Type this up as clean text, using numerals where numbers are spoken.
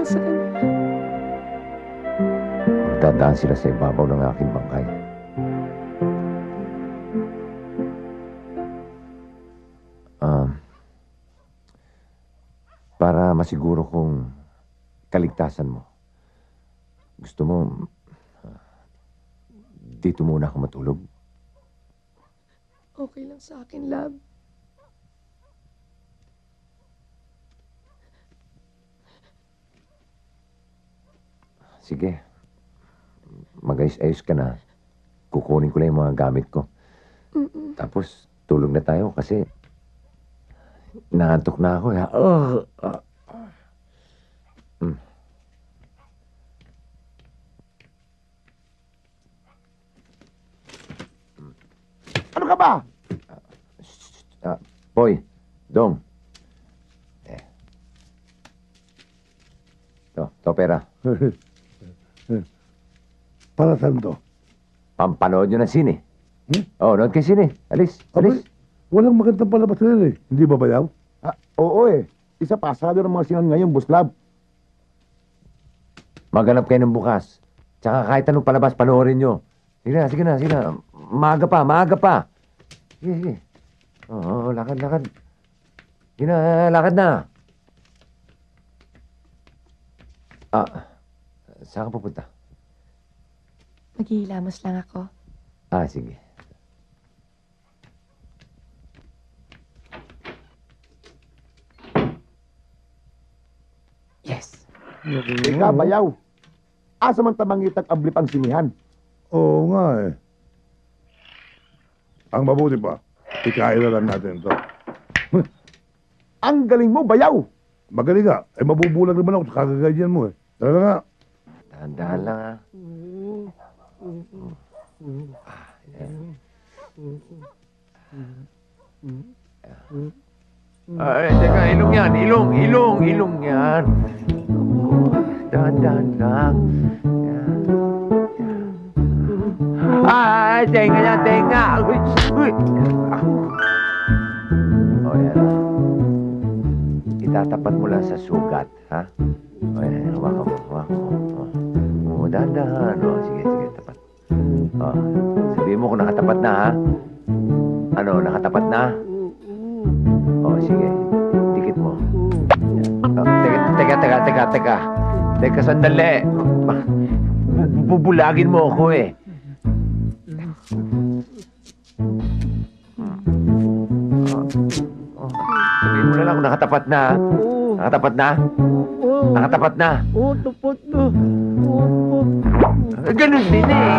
ginagawa sa kanya. Magdadaan sila sa ibabaw ng aking bangkay. Para masiguro kong kaligtasan mo, gusto mo, dito muna ako matulog? Okay lang sa akin, love. Sige. Mag-ayos-ayos ka na. Kukunin ko lang yung mga gamit ko. Tapos, tulog na tayo kasi naantok na ako. Ano ka ba? Boy, Dong. To pera. Para saan to? Pampanood nyo ng sine. Nood kayo sine. Alis. Abay, walang magandang palabas rin eh. Hindi ba bayaw? Oo eh. Isa pasado ng mga sinan ngayon, Buslab. Maghanap kayo ng bukas. Tsaka kahit anong palabas, panoorin nyo. Sige na. Maaga pa. Sige. Oo, lakad. Sige na, lakad na. Saan ka pupunta? Maghihilamos lang ako. Sige. Yes. Ika, bayaw. Asa man tamangitag ablip ang sinihan? Oo nga eh. Ang mabuti pa, ikain na lang natin ito. Ang galing mo, bayaw! Magaling ka. Mabubulag naman ako sa kagaganyan mo eh. Talaga nga. Dahan-dahan lang teka, ilong yan. Ilong yan. Dahan-dahan lang. Tenga. Uy. Yan. Itatapat mo lang sa sugat, ha? Yan. Hawakan mo. Dahan-dahan. Sige, tapat. Sabihin mo kung nakatapat na, ha? Ano, nakatapat na? Sige. Dikit mo. Teka. Teka, sandali. Bubulagin mo ako eh. Sabihin mo na lang kung nakatapat na. Nakatapat na? Nakatapat na? Oo, tapat na. Ganun din eh.